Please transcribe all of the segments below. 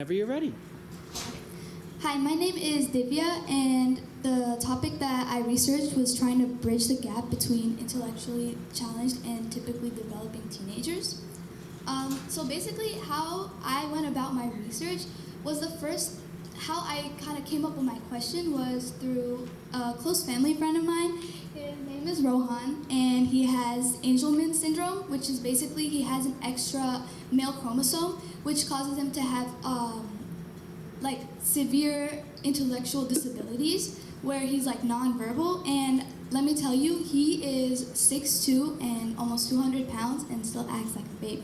Whenever you're ready. Hi, my name is Divya, and the topic that I researched was trying to bridge the gap between intellectually challenged and typically developing teenagers. So basically, how I went about my research was how I kind of came up with my question was through a close family friend of mine. His name is Rohan, and he has Angelman syndrome, which is basically he has an extra male chromosome, which causes him to have like severe intellectual disabilities where he's like nonverbal. And let me tell you, he is 6'2" and almost 200 pounds and still acts like a baby.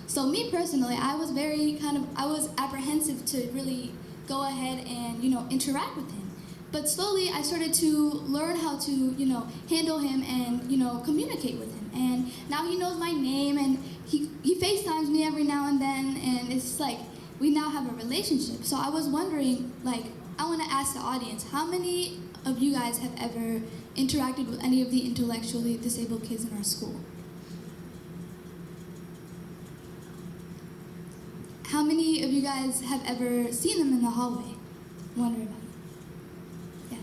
So me personally, I was apprehensive to really go ahead and interact with him. But slowly I started to learn how to handle him and communicate with him. And now he knows my name, and he FaceTimes me every now and then, and it's like we now have a relationship. So I was wondering, I want to ask the audience, how many of you guys have ever interacted with any of the intellectually disabled kids in our school? How many of you guys have ever seen them in the hallway? Wonder about it.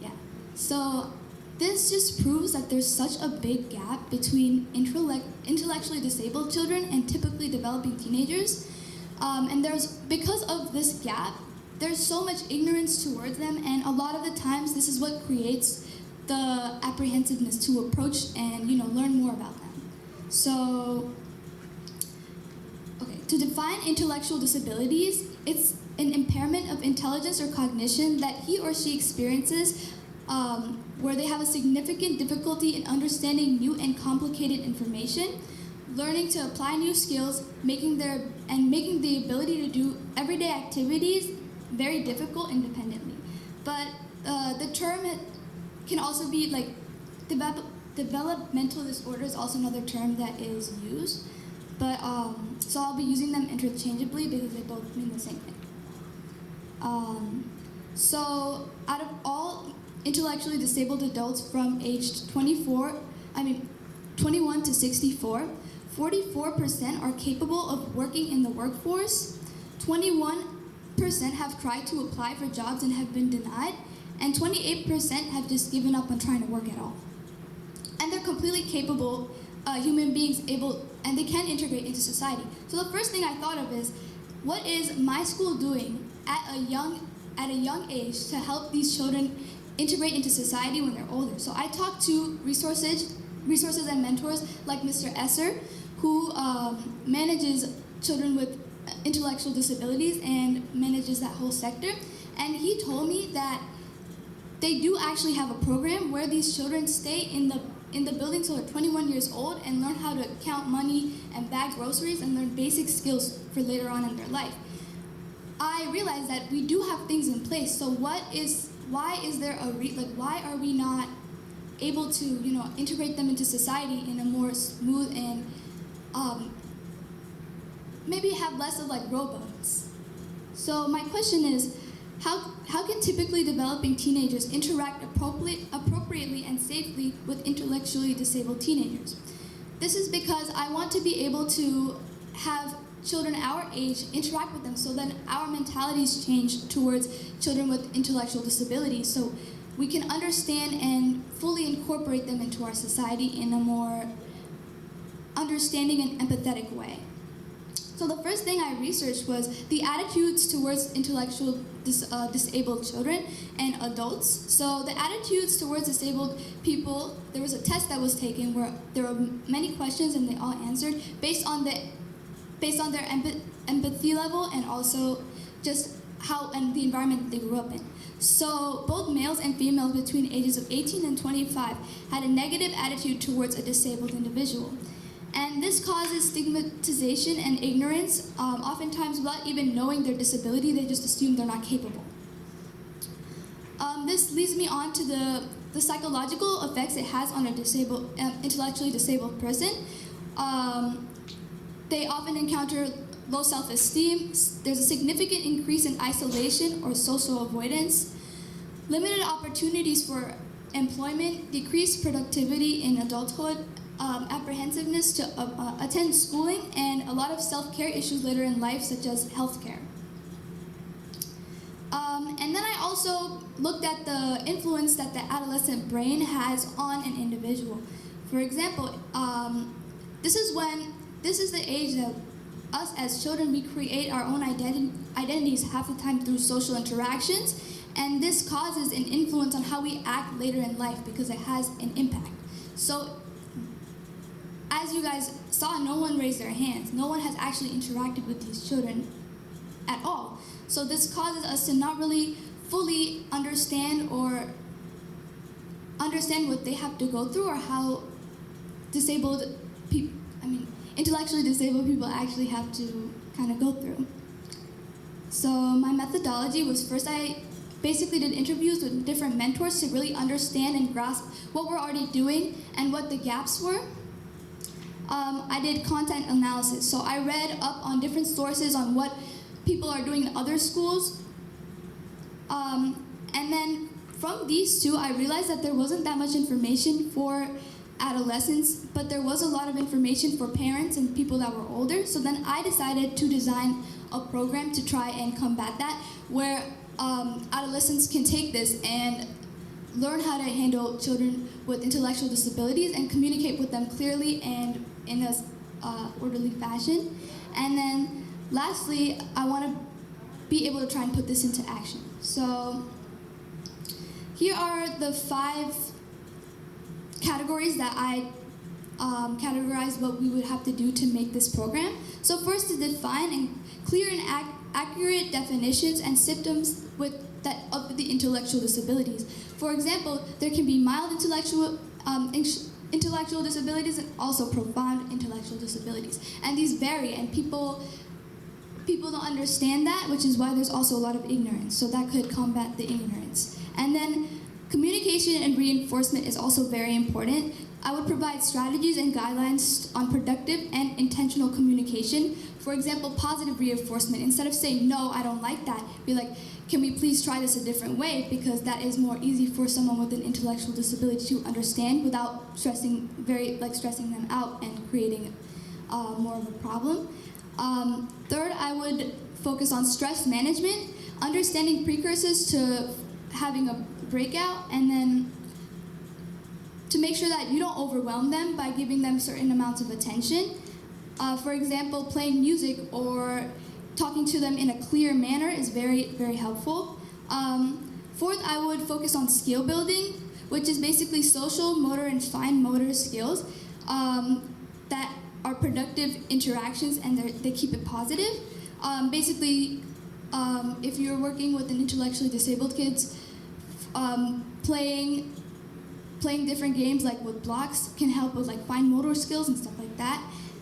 Yeah. So this just proves that there's such a big gap between intellectually disabled children and typically developing teenagers. And because of this gap, there's so much ignorance towards them, and a lot of the times this is what creates the apprehensiveness to approach and learn more about them. So, okay, to define intellectual disabilities, it's an impairment of intelligence or cognition that he or she experiences where they have a significant difficulty in understanding new and complicated information, learning to apply new skills, making the ability to do everyday activities very difficult independently. But the term can also be developmental disorder is also another term that is used. But so I'll be using them interchangeably because they both mean the same thing. So out of all intellectually disabled adults from age 21 to 64, 44% are capable of working in the workforce, 21% have tried to apply for jobs and have been denied, and 28% have just given up on trying to work at all. And they're completely capable human beings and they can integrate into society. So the first thing I thought of is, what is my school doing at a young age to help these children integrate into society when they're older? So I talked to resources and mentors like Mr. Esser, who manages children with intellectual disabilities and manages that whole sector. And he told me that they do actually have a program where these children stay in the building till they're 21 years old and learn how to count money and bag groceries and learn basic skills for later on in their life. I realized that we do have things in place. So why are we not able to integrate them into society in a more smooth and maybe have less of robots? So my question is, how can typically developing teenagers interact appropriately and safely with intellectually disabled teenagers? This is because I want to be able to have children our age interact with them so then our mentalities change towards children with intellectual disabilities, so we can understand and fully incorporate them into our society in a more understanding and empathetic way. So the first thing I researched was the attitudes towards intellectual disabled children and adults. So the attitudes towards disabled people, there was a test that was taken where there were many questions and they all answered based on their empathy level and also just how and the environment they grew up in. So both males and females between ages of 18 and 25 had a negative attitude towards a disabled individual. And this causes stigmatization and ignorance. Oftentimes, without even knowing their disability, they just assume they're not capable. This leads me on to the psychological effects it has on a intellectually disabled person. They often encounter low self-esteem. There's a significant increase in isolation or social avoidance, limited opportunities for employment, decreased productivity in adulthood, apprehensiveness to attend schooling, and a lot of self-care issues later in life, such as healthcare. also looked at the influence that the adolescent brain has on an individual. For example, this is the age that us as children, we create our own identities half the time through social interactions, and this causes an influence on how we act later in life because it has an impact. So, as you guys saw, no one raised their hands. No one has actually interacted with these children at all. So this causes us to not really fully understand what they have to go through or how intellectually disabled people actually have to kind of go through. So my methodology was, first I basically did interviews with different mentors to really understand and grasp what we're already doing and what the gaps were. I did content analysis, so I read up on different sources on what people are doing in other schools. And then from these two, I realized that there wasn't that much information for adolescents, but there was a lot of information for parents and people that were older. So then I decided to design a program to try and combat that, where adolescents can take this and learn how to handle children with intellectual disabilities and communicate with them clearly and in a orderly fashion. And then lastly, I want to be able to try and put this into action. So here are the 5 categories that I categorized what we would have to do to make this program. So first is define and clear and accurate definitions and symptoms of the intellectual disabilities. For example, there can be mild intellectual disabilities and also profound intellectual disabilities. And these vary, and people don't understand that, which is why there's also a lot of ignorance. So that could combat the ignorance. And then communication and reinforcement is also very important. I would provide strategies and guidelines on productive and intentional communication. For example, positive reinforcement. Instead of saying, no, I don't like that, be like, can we please try this a different way? Because that is more easy for someone with an intellectual disability to understand without stressing them out and creating more of a problem. Third, I would focus on stress management, understanding precursors to having a breakout, and then to make sure that you don't overwhelm them by giving them certain amounts of attention. For example, playing music or talking to them in a clear manner is very, very helpful. Fourth, I would focus on skill building, which is basically social, motor, and fine motor skills that are productive interactions and they keep it positive. Basically, if you're working with an intellectually disabled kids, playing different games like with blocks can help with like fine motor skills and stuff like that.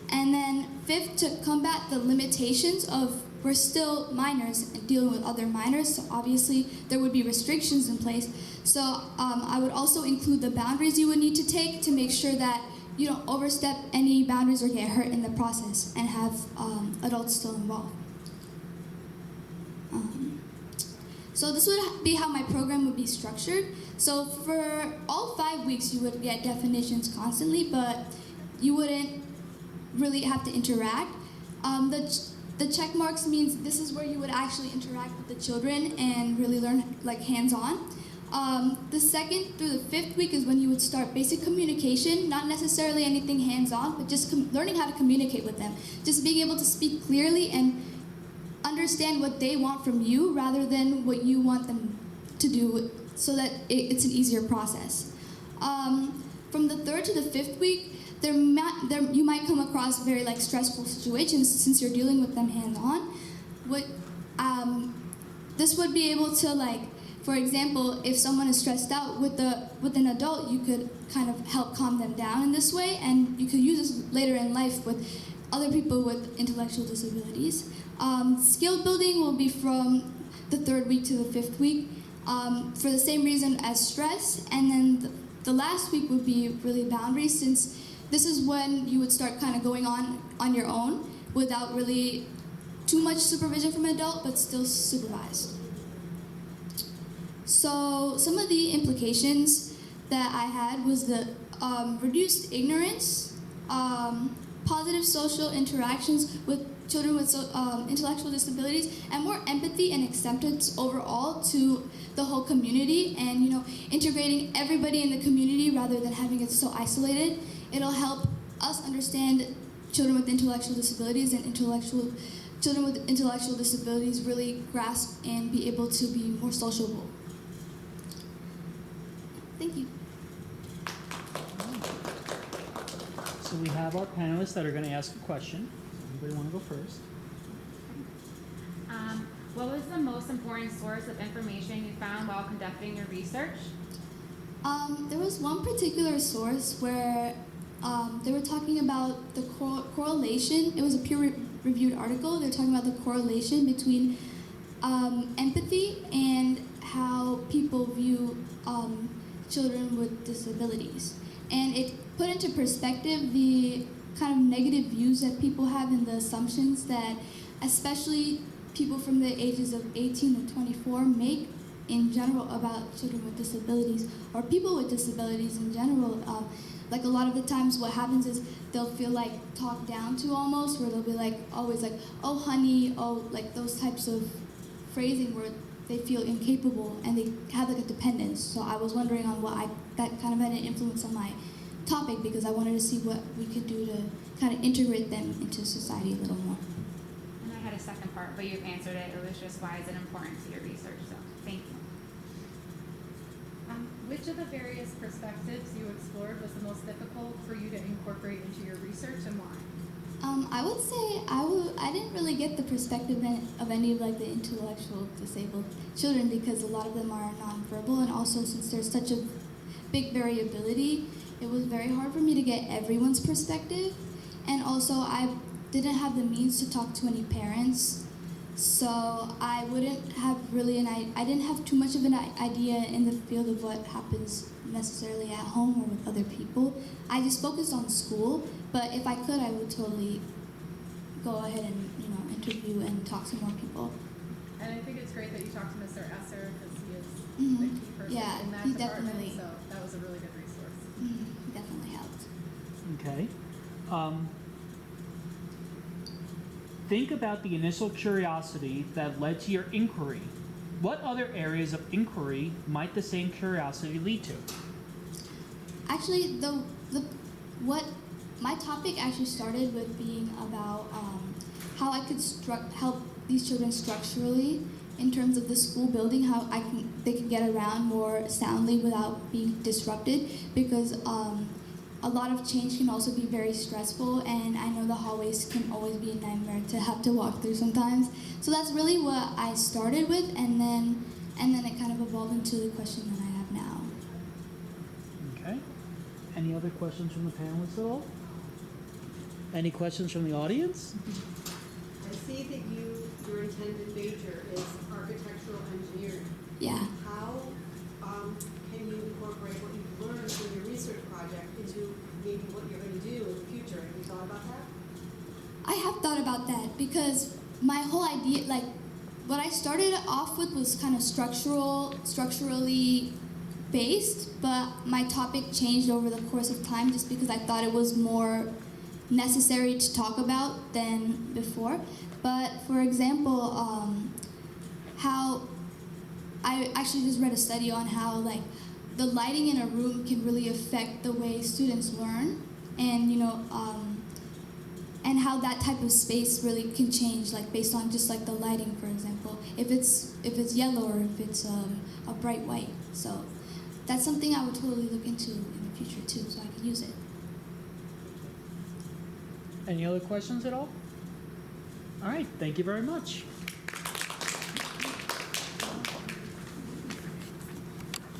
And then fifth, to combat the limitations of, we're still minors and dealing with other minors, so obviously there would be restrictions in place. So I would also include the boundaries you would need to take to make sure that you don't overstep any boundaries or get hurt in the process and have adults still involved. So this would be how my program would be structured. So for all 5 weeks, you would get definitions constantly, but you wouldn't really have to interact. The check marks means this is where you would actually interact with the children and really learn like hands-on. The 2nd through the 5th week is when you would start basic communication, not necessarily anything hands-on, but just learning how to communicate with them. Just being able to speak clearly and understand what they want from you rather than what you want them to do, so that it's an easier process. From the 3rd to the 5th week, you might come across very like stressful situations since you're dealing with them hands-on. This would be able to, like, for example, if someone is stressed out with an adult, you could kind of help calm them down in this way, and you could use this later in life with other people with intellectual disabilities. Skill building will be from the 3rd week to the 5th week for the same reason as stress, and then the last week would be really boundaries, since this is when you would start kind of going on your own without really too much supervision from an adult, but still supervised. So some of the implications that I had was the reduced ignorance, positive social interactions with children with intellectual disabilities, and more empathy and acceptance overall to the whole community, and integrating everybody in the community rather than having it so isolated. It'll help us understand children with intellectual disabilities, and children with intellectual disabilities really grasp and be able to be more sociable. Thank you. So we have our panelists that are going to ask a question. Anybody want to go first? What was the most important source of information you found while conducting your research? There was one particular source where they were talking about the correlation. It was a peer-reviewed article. They were talking about the correlation between empathy and how people view children with disabilities. And it put into perspective the kind of negative views that people have and the assumptions that especially people from the ages of 18 to 24 make in general about children with disabilities, or people with disabilities in general. Like a lot of the times what happens is they'll feel like talked down to almost, where they'll be like always like, oh honey, oh, like those types of phrasing where they feel incapable and they have like a dependence. So I was wondering on that kind of had an influence on my topic, because I wanted to see what we could do to kind of integrate them into society a little more. And I had a second part, but you've answered it. It was just why is it important to your research? So thank you. Which of the various perspectives you explored was the most difficult for you to incorporate into your research, and why? I would say I didn't really get the perspective of any of like the intellectual disabled children, because a lot of them are nonverbal, and also since there's such a big variability, it was very hard for me to get everyone's perspective. And also I didn't have the means to talk to any parents, so I wouldn't have really I didn't have too much of an idea in the field of what happens necessarily at home or with other people. I just focused on school, but if I could, I would totally go ahead and interview and talk to more people. And I think it's great that you talked to Mr. Esser, because he is Mhm. the key person Yeah, in that he department, definitely- so that was a really good resource. It definitely helped. Okay. Think about the initial curiosity that led to your inquiry. What other areas of inquiry might the same curiosity lead to? Actually, what my topic actually started with being about how I could help these children structurally in terms of the school building, how they can get around more soundly without being disrupted, because a lot of change can also be very stressful, and I know the hallways can always be a nightmare to have to walk through sometimes. So that's really what I started with, and then it kind of evolved into the question that I have now. Okay. Any other questions from the panelists at all? Any questions from the audience? I see that your intended major is architectural engineering. Yeah. How can you incorporate what you've learned from your research project into maybe what you're going to do in the future? Have you thought about that? I have thought about that, because my whole idea, like what I started off with was kind of structurally based, but my topic changed over the course of time just because I thought it was more necessary to talk about than before. But for example, how I actually just read a study on how like the lighting in a room can really affect the way students learn, and and how that type of space really can change, like based on just like the lighting, for example, if it's yellow or if it's a bright white. So that's something I would totally look into in the future too, so I could use it. Any other questions at all? All right, thank you very much.